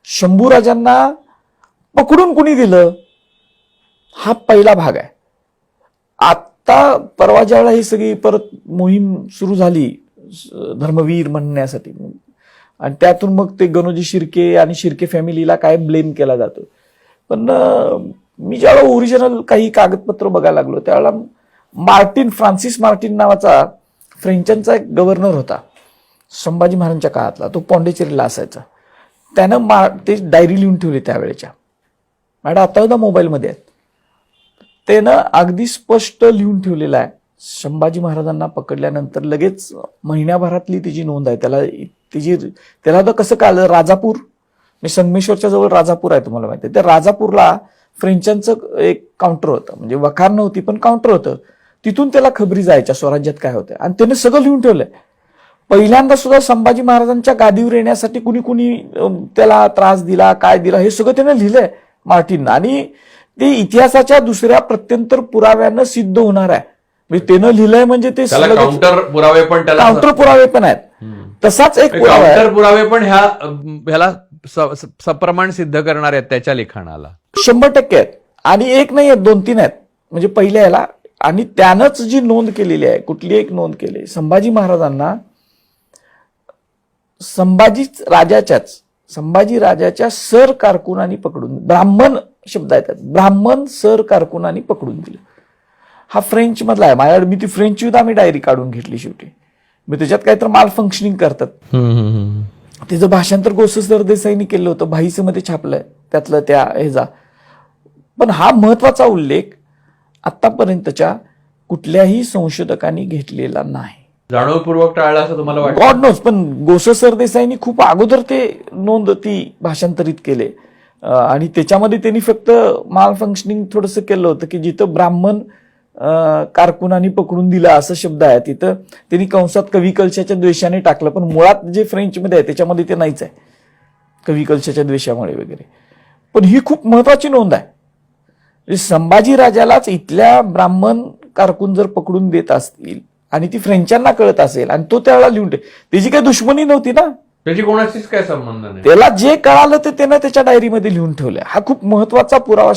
शंभूराजांना पकडून कुणी दिलं, हा पहिला भाग आहे. आता परवा ज्यावेळेला ही सगळी परत मोहीम सुरू झाली धर्मवीर म्हणण्यासाठी, आणि त्यातून मग ते गणोजी शिर्के आणि शिर्के फॅमिलीला काय ब्लेम केला जातो. पण मी ज्यावेळेला ओरिजिनल काही कागदपत्र बघायला लागलो त्यावेळेला फ्रान्सिस मार्टिन नावाचा फ्रेंचांचा एक गव्हर्नर होता संभाजी महाराजांच्या काळातला, तो पॉंडिचेरीला असायचा. त्यानं ते डायरी लिहून ठेवली त्यावेळेच्या, मॅडम आता सुद्धा मोबाईलमध्ये आहेत. त्यानं अगदी स्पष्ट लिहून ठेवलेलं आहे, संभाजी महाराजांना पकडल्यानंतर लगेच महिन्याभरातली तिची नोंद आहे. त्याला तर कसं कळलं, राजापूर संगमेश्वरच्या जवळ राजापूर आहे, तुम्हाला माहिती आहे. त्या राजापूरला फ्रेंचांचं एक काउंटर होतं, म्हणजे वखार नव्हती पण काउंटर होतं. तिथून त्याला खबरी जायच्या स्वराज्यात काय होतं, आणि त्याने सगळं लिहून ठेवलंय. पहिल्यांदा सुद्धा संभाजी महाराजांच्या गादीवर येण्यासाठी कुणी कुणी त्याला त्रास दिला, काय दिला, हे सगळं त्याने लिहिलंय मार्टिन. आणि ते इतिहासाच्या दुसऱ्या प्रत्यंतर पुराव्यानं सिद्ध होणार आहे. म्हणजे त्यानं लिहिलंय म्हणजे ते काउंटर पुरावे पण आहेत. तसाच एक काउंटर पुरावे पण ह्याला सप्रमाण सिद्ध करणार आहेत त्याच्या लिखाणाला 100% आहेत. आणि एक नाही आहेत, 2-3 आहेत. म्हणजे पहिल्या ह्याला, आणि त्यानंच जी नोंद केलेली आहे, कुठली एक नोंद केली संभाजी महाराजांना, संभाजी राजाच्या सर कारकुनांनी पकडून, ब्राह्मण शब्द आहेत, ब्राह्मण सर कारकुनांनी पकडून दिलं. हा फ्रेंच मधला आहे. माझ्याकडे मी ती फ्रेंच युद्ध आम्ही डायरी काढून घेतली शेवटी. मी त्याच्यात काहीतरी माल फंक्शनिंग करतात. त्याचं भाषांतर गोसे सरदेसाईंनी केलं होतं, भाईचं मध्ये छापलंय त्यातलं त्या ह्याचा. पण हा महत्वाचा उल्लेख आतापर्यंतच्या कुठल्याही संशोधकांनी घेतलेला नाही. जाणीवपूर्वक टाळला असं तुम्हाला वाटतं? God knows. पण गोसे सरदेसाईंनी खूप अगोदर ते नोंद ती भाषांतरित केले, आणि त्याच्यामध्ये त्यांनी फक्त माल फंक्शनिंग थोडंसं केलं होतं की जिथं ब्राह्मण कारकुनांनी पकडून दिला असं शब्द आहे, तिथं त्यांनी कंसात कवी कलशाच्या द्वेषाने टाकलं. पण मुळात जे फ्रेंचमध्ये आहे त्याच्यामध्ये ते नाहीच आहे, कवी कलशाच्या द्वेषामुळे वगैरे. पण ही खूप महत्वाची नोंद आहे. संभाजी राजालाच इथल्या ब्राह्मण कारकून जर पकडून देत असतील आणि ती फ्रेंचांना कळत असेल, आणि तो त्यावेळेला लिहून त्याची काही दुश्मनी नव्हती ना, त्याची कोणाशीच काय संबंध नाही. त्याला जे कळालं ते त्यानं त्याच्या डायरीमध्ये लिहून ठेवलंय. हा खूप महत्वाचा पुरावा